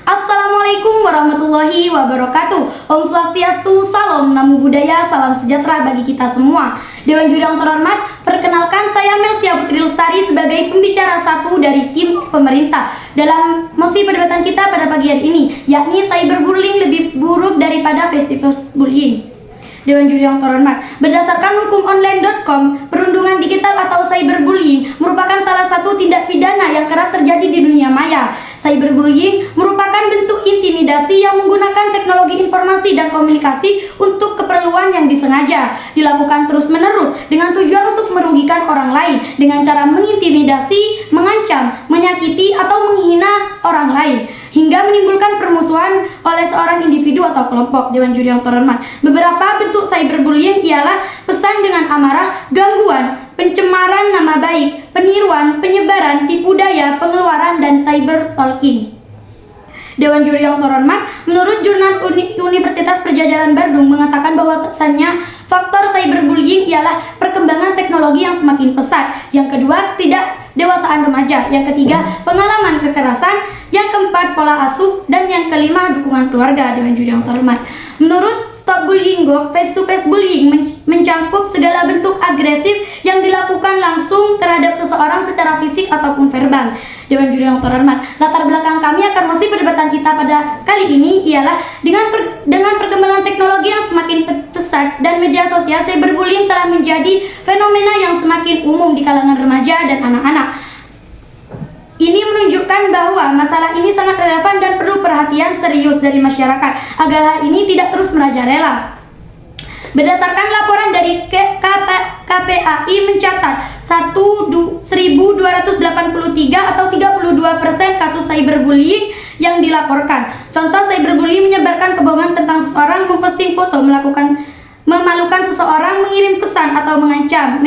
Assalamualaikum warahmatullahi wabarakatuh. Om Swastiastu, Salam Namo Buddhaya, salam sejahtera bagi kita semua. Dewan Juri yang terhormat, perkenalkan saya Melsia Putri Lestari sebagai pembicara satu dari tim pemerintah dalam mosi perdebatan kita pada pagi hari ini, yakni cyberbullying lebih buruk daripada festival bullying. Dewan Juri yang terhormat, berdasarkan hukum online.com, perundungan digital atau cyberbullying merupakan salah satu tindak pidana yang kerap terjadi di dunia maya. Cyberbullying merupakan bentuk intimidasi yang menggunakan teknologi informasi dan komunikasi untuk keperluan yang disengaja, dilakukan terus-menerus dengan tujuan untuk merugikan orang lain dengan cara mengintimidasi, mengancam, menyakiti atau menghina orang lain, hingga menimbulkan permusuhan oleh seorang individu atau kelompok. Dewan Juri yang terhormat, beberapa bentuk cyberbullying ialah pesan dengan amarah, gangguan, pencemaran nama baik, peniruan, penyebaran, tipu daya, pengeluaran, dan cyberstalking. Dewan Juri yang terhormat, menurut jurnal Universitas Padjadjaran Bandung mengatakan bahwa pesannya faktor cyberbullying ialah perkembangan teknologi yang semakin pesat. Yang kedua, tidak dewasaan remaja. Yang ketiga, pengalaman kekerasan. Yang keempat, pola asuh. Dan yang kelima, dukungan keluarga. Dewan Juri yang terhormat, menurut Stop Bullying Go, face-to-face bullying mencakup segala bentuk agresif yang dilakukan langsung terhadap seseorang secara fisik ataupun verbal. Dewan Juri yang terhormat, latar belakang kami akan masih perdebatan kita pada kali ini ialah dengan perkembangan teknologi yang semakin pesat dan media sosial, cyberbullying telah menjadi fenomena yang semakin umum di kalangan remaja dan anak-anak. Ini menunjukkan bahwa masalah ini sangat relevan dan perlu perhatian serius dari masyarakat agar hal ini tidak terus merajalela. Berdasarkan laporan dari KPAI mencatat 1.283 atau 32% kasus cyberbullying yang dilaporkan. Contoh cyberbullying menyebarkan kebohongan tentang seseorang, memposting foto, memalukan seseorang, mengirim pesan atau mengancam,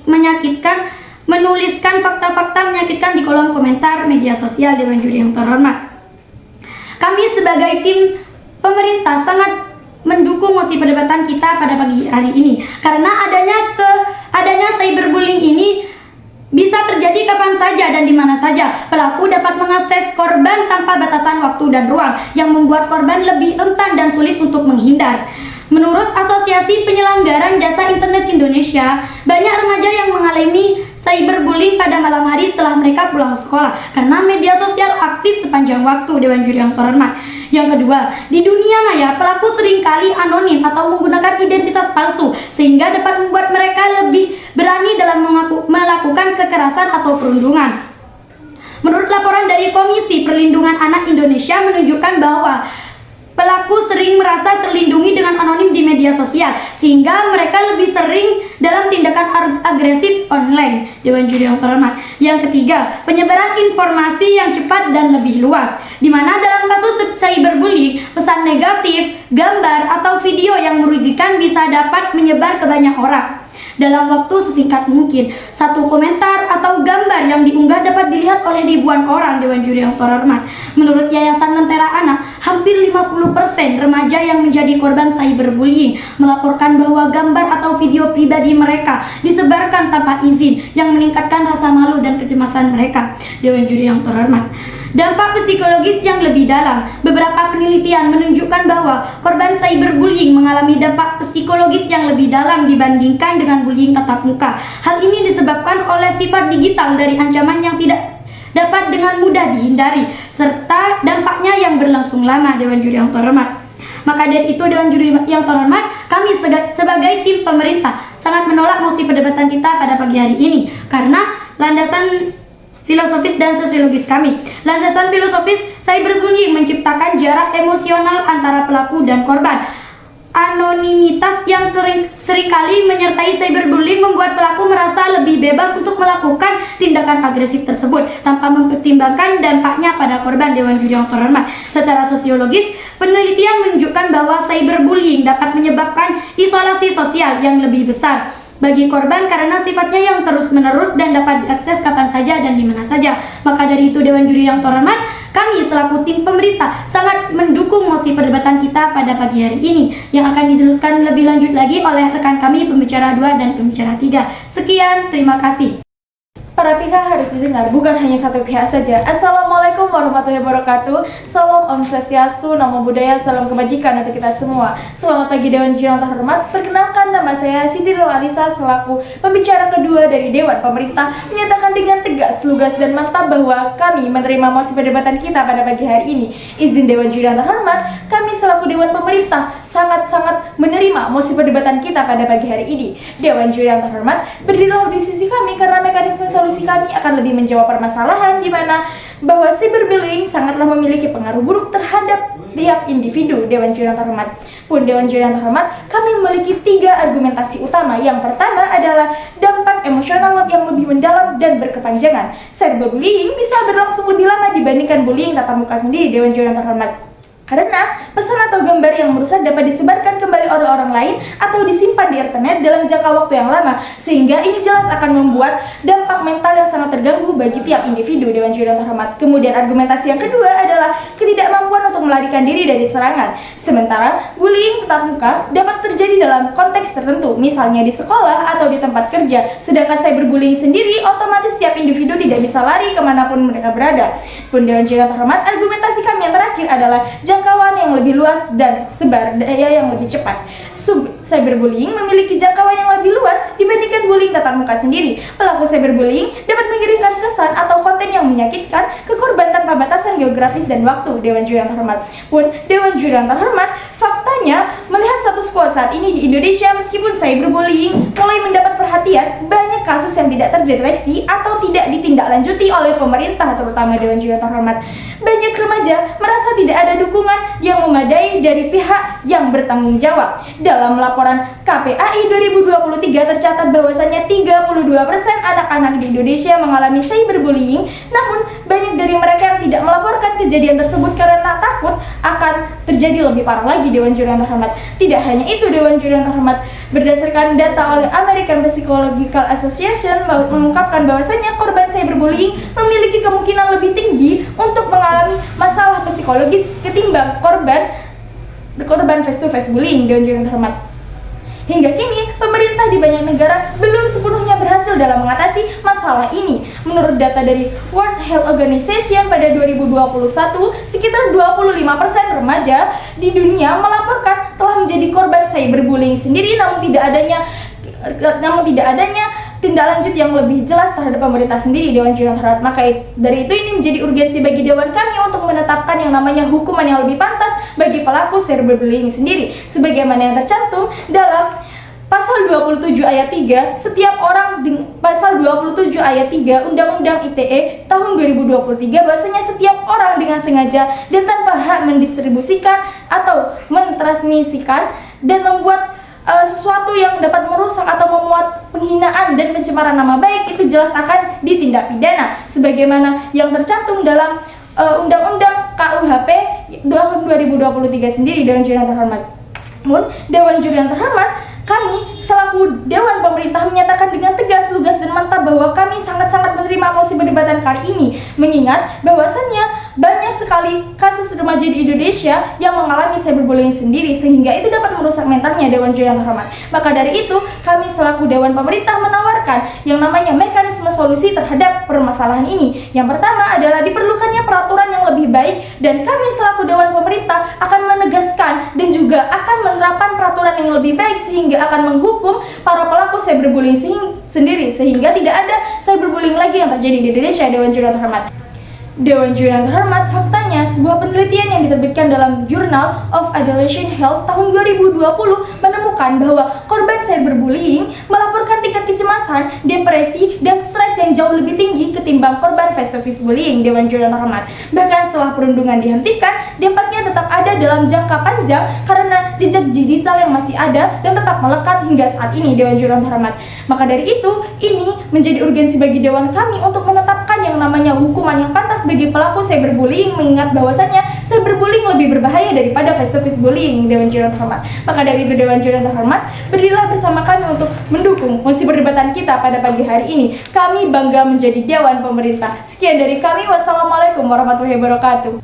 menyakitkan, menuliskan fakta-fakta menyakitkan di kolom komentar media sosial. Dewan Juri yang terhormat, kami sebagai tim pemerintah sangat mendukung mosi perdebatan kita pada pagi hari ini karena adanya cyberbullying ini bisa terjadi kapan saja dan di mana saja. Pelaku dapat mengakses korban tanpa batasan waktu dan ruang yang membuat korban lebih rentan dan sulit untuk menghindar. Menurut Asosiasi Penyelenggaraan Jasa Internet Indonesia, banyak remaja yang mengalami cyberbullying pada malam hari setelah mereka pulang sekolah karena media sosial aktif sepanjang waktu. Dewan Juri yang terhormat, yang kedua, di dunia maya pelaku seringkali anonim atau menggunakan identitas palsu sehingga dapat membuat mereka lebih berani dalam melakukan kekerasan atau perundungan. Menurut laporan dari Komisi Perlindungan Anak Indonesia menunjukkan bahwa pelaku sering merasa terlindungi dengan anonim di media sosial sehingga mereka lebih sering dalam tindakan agresif online. Dewan Juri yang terhormat, yang ketiga, penyebaran informasi yang cepat dan lebih luas, di mana dalam kasus cyberbullying pesan negatif, gambar atau video yang merugikan bisa dapat menyebar ke banyak orang dalam waktu sesingkat mungkin. Satu komentar atau gambar yang diunggah dapat dilihat oleh ribuan orang. Dewan Juri yang terhormat, menurut Yayasan Lentera Anak, hampir 50% remaja yang menjadi korban cyberbullying melaporkan bahwa gambar atau video pribadi mereka disebarkan tanpa izin yang meningkatkan rasa malu dan kecemasan mereka. Dewan Juri yang terhormat, dampak psikologis yang lebih dalam. Beberapa penelitian menunjukkan bahwa korban cyberbullying mengalami dampak psikologis yang lebih dalam dibandingkan dengan bullying tatap muka. Hal ini disebabkan oleh sifat digital dari ancaman yang tidak dapat dengan mudah dihindari serta dampaknya yang berlangsung lama. Dewan Juri yang terhormat, maka dari itu Dewan Juri yang terhormat, kami sebagai tim pemerintah sangat menolak mosi perdebatan kita pada pagi hari ini karena landasan filosofis dan sosiologis kami. Landasan filosofis, cyberbullying menciptakan jarak emosional antara pelaku dan korban. Anonimitas yang seringkali menyertai cyberbullying membuat pelaku merasa lebih bebas untuk melakukan tindakan agresif tersebut tanpa mempertimbangkan dampaknya pada korban. Dewan Juri yang terhormat, secara sosiologis, penelitian menunjukkan bahwa cyberbullying dapat menyebabkan isolasi sosial yang lebih besar bagi korban karena sifatnya yang terus-menerus dan dapat diakses kapan saja dan di mana saja. Maka dari itu Dewan Juri yang terhormat, kami selaku tim pemerintah sangat mendukung mosi perdebatan kita pada pagi hari ini yang akan dijelaskan lebih lanjut lagi oleh rekan kami pembicara 2 dan pembicara 3. Sekian, terima kasih. Para pihak harus didengar, bukan hanya satu pihak saja. Assalamualaikum warahmatullahi wabarakatuh. Salam Om Swastiastu, Namo Buddhaya, salam kebajikan untuk kita semua. Selamat pagi Dewan Juri yang terhormat. Perkenalkan, nama saya Siti Nuralisa selaku pembicara kedua dari Dewan Pemerintah, menyatakan dengan tegas, lugas dan mantap bahwa kami menerima mosi perdebatan kita pada pagi hari ini. Izin Dewan Juri yang terhormat, kami selaku Dewan Pemerintah sangat-sangat menerima mosi perdebatan kita pada pagi hari ini. Dewan Juri yang terhormat, berdirilah di sisi kami karena mekanisme solusi kami akan lebih menjawab permasalahan di mana bahwa cyberbullying sangatlah memiliki pengaruh buruk terhadap tiap individu. Dewan Juri yang terhormat, Dewan Juri yang terhormat, kami memiliki 3 argumentasi utama. Yang pertama adalah dampak emosional yang lebih mendalam dan berkepanjangan. Cyberbullying bisa berlangsung lebih lama dibandingkan bullying tatap muka sendiri. Dewan Juri yang terhormat, karena pesan atau gambar yang merusak dapat disebarkan kembali oleh orang lain atau disimpan di internet dalam jangka waktu yang lama, sehingga ini jelas akan membuat dampak mental yang sangat terganggu bagi tiap individu. Dewan Juri yang terhormat. Kemudian argumentasi yang kedua adalah ketidakmampuan untuk melarikan diri dari serangan. Sementara bullying tatap muka dapat terjadi dalam konteks tertentu, misalnya di sekolah atau di tempat kerja, sedangkan cyberbullying sendiri otomatis tiap individu tidak bisa lari kemanapun mereka berada. Dewan Juri yang terhormat, argumentasi kami yang terakhir adalah jangkauan yang lebih luas dan sebar daya yang lebih cepat. Cyberbullying memiliki jangkauan yang lebih luas dibandingkan bullying tatap muka sendiri. Pelaku cyberbullying dapat mengirimkan kesan atau konten yang menyakitkan ke korban tanpa batasan geografis dan waktu. Dewan Juri yang terhormat, Dewan Juri yang terhormat, faktanya melihat status quo saat ini di Indonesia, meskipun cyberbullying mulai mendapat perhatian, banyak kasus yang tidak terdeteksi atau tidak ditindaklanjuti oleh pemerintah, terutama. Dewan Juri yang terhormat, banyak remaja merasa tidak ada dukungan yang memadai dari pihak yang bertanggung jawab. Dalam laporan KPAI 2023 tercatat bahwasannya 32% anak-anak di Indonesia mengalami cyberbullying, namun banyak dari mereka yang tidak melaporkan kejadian tersebut karena takut akan terjadi lebih parah lagi. Dewan Juri yang terhormat, tidak hanya itu. Dewan Juri yang terhormat, berdasarkan data oleh American Psychological Association mengungkapkan bahwasannya korban cyberbullying memiliki kemungkinan lebih tinggi untuk mengalami masalah psikologis ketimbang korban face-to-face bullying. Dewan Juri yang terhormat, hingga kini, pemerintah di banyak negara belum sepenuhnya berhasil dalam mengatasi masalah ini. Menurut data dari World Health Organization pada 2021, sekitar 25% remaja di dunia melaporkan telah menjadi korban cyberbullying sendiri, namun tidak adanya tindak lanjut yang lebih jelas terhadap pemerintah sendiri. Dewan Juri yang terhormat, maka dari itu ini menjadi urgensi bagi Dewan kami untuk menetapkan yang namanya hukuman yang lebih pantas bagi pelaku cyberbullying sendiri, sebagaimana yang tercantum dalam Pasal 27 ayat 3, Pasal 27 ayat 3 Undang-Undang ITE tahun 2023, bahwasanya setiap orang dengan sengaja dan tanpa hak mendistribusikan atau mentransmisikan dan membuat sesuatu yang dapat merusak atau memuat penghinaan dan pencemaran nama baik, itu jelas akan ditindak pidana, sebagaimana yang tercantum dalam Undang-Undang KUHP tahun 2023 sendiri. Dewan Juri yang terhormat, Dewan Juri yang terhormat, kami selaku Dewan Pemerintah menyatakan dengan tegas, lugas dan mantap bahwa kami sangat-sangat menerima mosi perdebatan kali ini, mengingat bahwasannya banyak sekali kasus remaja di Indonesia yang mengalami cyberbullying sendiri, sehingga itu dapat merusak mentalnya. Dewan Juri yang terhormat, maka dari itu kami selaku Dewan Pemerintah menawarkan yang namanya mekanisme solusi terhadap permasalahan ini. Yang pertama adalah diperlukannya peraturan yang lebih baik, dan kami selaku Dewan Pemerintah akan menegaskan dan juga akan menerapkan peraturan yang lebih baik sehingga akan menghukum para pelaku cyberbullying sendiri, sehingga tidak ada cyberbullying lagi yang terjadi di Indonesia. Dewan Juri yang terhormat, Dewan Juri yang terhormat, faktanya sebuah penelitian yang diterbitkan dalam Journal of Adolescent Health tahun 2020 menemukan bahwa korban cyberbullying melaporkan tingkat kecemasan, depresi, dan stres yang jauh lebih tinggi ketimbang korban face-to-face bullying. Dewan Juri yang terhormat, bahkan setelah perundungan dihentikan, dampaknya tetap ada dalam jangka panjang karena jejak digital yang masih ada dan tetap melekat hingga saat ini. Dewan Juri yang terhormat, maka dari itu ini menjadi urgensi bagi Dewan kami untuk menetapkan yang namanya hukuman yang pantas bagi pelaku cyberbullying, mengingat bahwasannya cyberbullying lebih berbahaya daripada face-to-face bullying. Dewan Juri yang terhormat, maka dari itu Dewan Juri yang terhormat, berdirilah bersama kami untuk mendukung mosi perdebatan kita pada pagi hari ini. Kami bangga menjadi Dewan Pemerintah. Sekian dari kami, wassalamualaikum warahmatullahi wabarakatuh.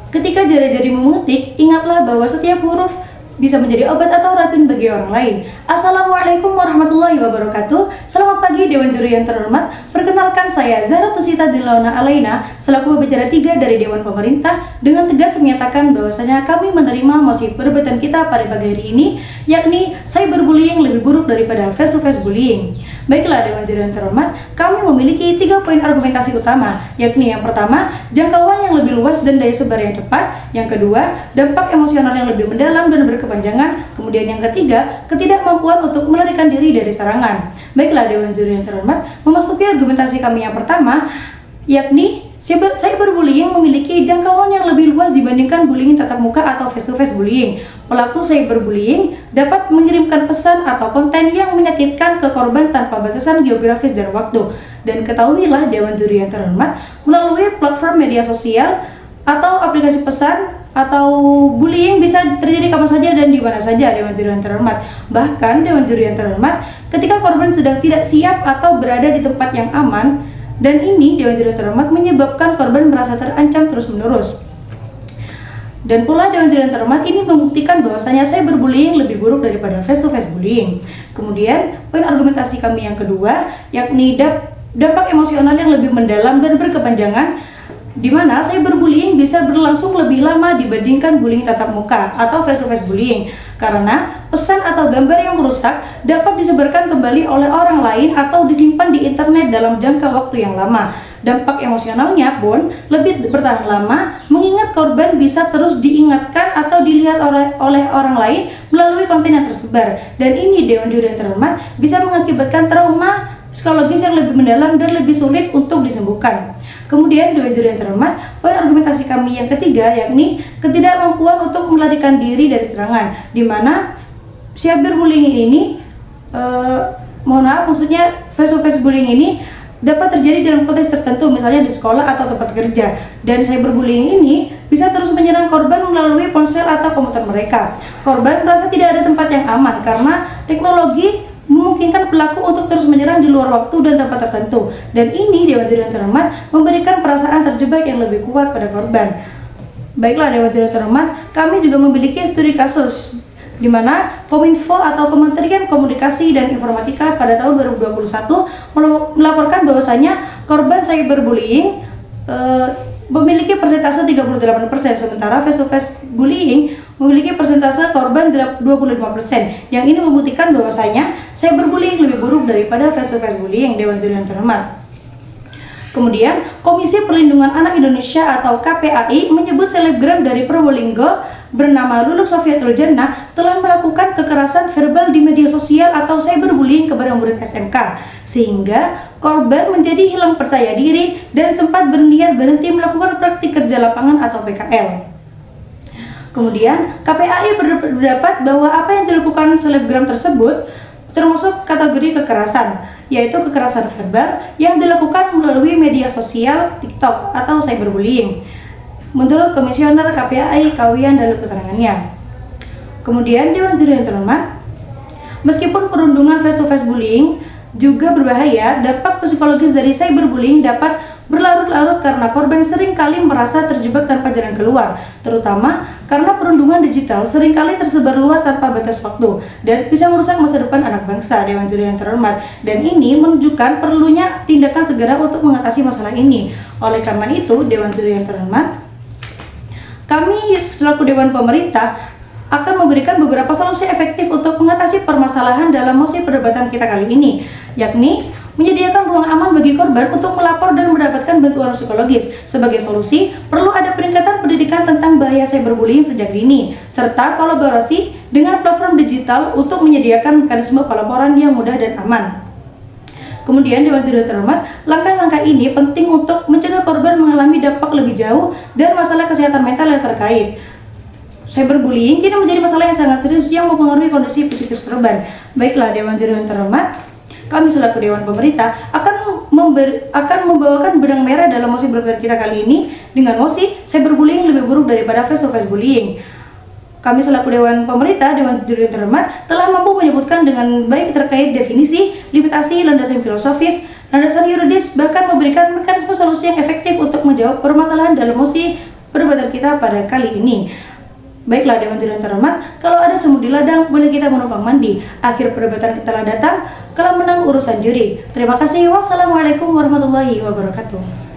Ketika jari-jari mengetik, ingatlah bahwa setiap huruf bisa menjadi obat atau racun bagi orang lain. Assalamualaikum warahmatullahi wabarakatuh. Selamat pagi Dewan Juri yang terhormat. Perkenalkan saya Zahra Tusita Dilauna Alaina selaku pembicara 3 dari Dewan Pemerintah dengan tegas menyatakan bahwasanya kami menerima mosi perdebatan kita pada pagi hari ini, yakni cyberbullying lebih buruk daripada face-to-face bullying. Baiklah Dewan Juri yang terhormat, kami memiliki 3 poin argumentasi utama, yakni yang pertama, jangkauan yang lebih luas dan daya sebar yang cepat. Yang kedua, dampak emosional yang lebih mendalam dan berkepanjangan. Kemudian yang ketiga, ketidakmampuan untuk melarikan diri dari serangan. Baiklah Dewan Juri yang terhormat, memasuki argumentasi kami yang pertama, yakni cyberbullying memiliki jangkauan yang lebih luas dibandingkan bullying tatap muka atau face-to-face bullying. Pelaku cyberbullying dapat mengirimkan pesan atau konten yang menyakitkan ke korban tanpa batasan geografis dan waktu. Dan ketahuilah Dewan Juri yang terhormat, melalui platform media sosial atau aplikasi pesan atau bullying bisa terjadi kapan saja dan di mana saja Dewan Juri yang terhormat. Bahkan Dewan Juri yang terhormat, ketika korban sedang tidak siap atau berada di tempat yang aman, dan ini Dewan Juri yang terhormat menyebabkan korban merasa terancam terus-menerus. Dan pula Dewan Juri yang terhormat ini membuktikan bahwasanya cyberbullying lebih buruk daripada face-to-face bullying. Kemudian poin argumentasi kami yang kedua, yakni dampak emosional yang lebih mendalam dan berkepanjangan, di mana cyberbullying bisa berlangsung lebih lama dibandingkan bullying tatap muka atau face-to-face bullying, karena pesan atau gambar yang merusak dapat disebarkan kembali oleh orang lain atau disimpan di internet dalam jangka waktu yang lama. Dampak emosionalnya pun lebih bertahan lama, mengingat korban bisa terus diingatkan atau dilihat oleh orang lain melalui konten yang tersebar. Dan ini Dewan Juri yang terhormat bisa mengakibatkan trauma psikologis yang lebih mendalam dan lebih sulit untuk disembuhkan. Kemudian Dewan Juri yang terhormat, poin argumentasi kami yang ketiga, yakni ketidakmampuan untuk melarikan diri dari serangan, di mana cyberbullying ini maksudnya face-to-face bullying ini dapat terjadi dalam konteks tertentu, misalnya di sekolah atau tempat kerja. Dan cyberbullying ini bisa terus menyerang korban melalui ponsel atau komputer mereka. Korban merasa tidak ada tempat yang aman karena teknologi memungkinkan pelaku untuk terus menyerang di luar waktu dan tempat tertentu. Dan ini Dewan Juri yang terhormat memberikan perasaan terjebak yang lebih kuat pada korban. Baiklah Dewan Juri yang terhormat, kami juga memiliki studi kasus di mana Kominfo atau Kementerian Komunikasi dan Informatika pada tahun 2021 melaporkan bahwasanya korban cyberbullying memiliki persentase 38%, sementara face-to-face bullying memiliki persentase korban 25%. Yang ini membuktikan bahwasanya cyberbullying lebih buruk daripada face-to-face bullying, Dewan Juri yang terhormat. Kemudian, Komisi Perlindungan Anak Indonesia atau KPAI menyebut selebgram dari Probolinggo bernama Luluk Sofiatul Jannah telah melakukan kekerasan verbal di media sosial atau cyberbullying kepada murid SMK, sehingga korban menjadi hilang percaya diri dan sempat berniat berhenti melakukan praktik kerja lapangan atau PKL. Kemudian, KPAI berpendapat bahwa apa yang dilakukan selebgram tersebut termasuk kategori kekerasan, yaitu kekerasan verbal yang dilakukan melalui media sosial TikTok atau cyberbullying, menurut Komisioner KPAI Kawian dalam keterangannya. Kemudian Dewan Juri yang terhormat, meskipun perundungan face-to-face bullying juga berbahaya, dampak psikologis dari cyberbullying dapat berlarut-larut karena korban sering kali merasa terjebak tanpa jalan keluar, terutama karena perundungan digital seringkali tersebar luas tanpa batas waktu dan bisa merusak masa depan anak bangsa, Dewan Juri yang terhormat. Dan ini menunjukkan perlunya tindakan segera untuk mengatasi masalah ini. Oleh karena itu, Dewan Juri yang terhormat, kami selaku Dewan Pemerintah akan memberikan beberapa solusi efektif untuk mengatasi permasalahan dalam mosi perdebatan kita kali ini, yakni menyediakan ruang aman bagi korban untuk melapor dan mendapatkan bantuan psikologis. Sebagai solusi, perlu ada peningkatan pendidikan tentang bahaya cyberbullying sejak dini, serta kolaborasi dengan platform digital untuk menyediakan mekanisme pelaporan yang mudah dan aman. Kemudian Dewan Juri terhormat, langkah-langkah ini penting untuk mencegah korban mengalami dampak lebih jauh dan masalah kesehatan mental yang terkait. Cyberbullying kini menjadi masalah yang sangat serius yang mempengaruhi kondisi psikis korban. Baiklah Dewan Juri yang terhormat, kami selaku Dewan Pemerintah akan membawakan benang merah dalam mosi perdebatan kita kali ini dengan mosi cyberbullying lebih buruk daripada face-to-face bullying. Kami selaku Dewan Pemerintah, Dewan Juri yang terhormat, telah mampu menyebutkan dengan baik terkait definisi, limitasi, landasan filosofis, landasan yuridis, bahkan memberikan mekanisme solusi yang efektif untuk menjawab permasalahan dalam mosi perdebatan kita pada kali ini. Baiklah Dewan Juri yang terhormat, kalau ada semut di ladang, boleh kita menumpang mandi. Akhir perdebatan telah datang, kalau menang urusan juri. Terima kasih. Wassalamualaikum warahmatullahi wabarakatuh.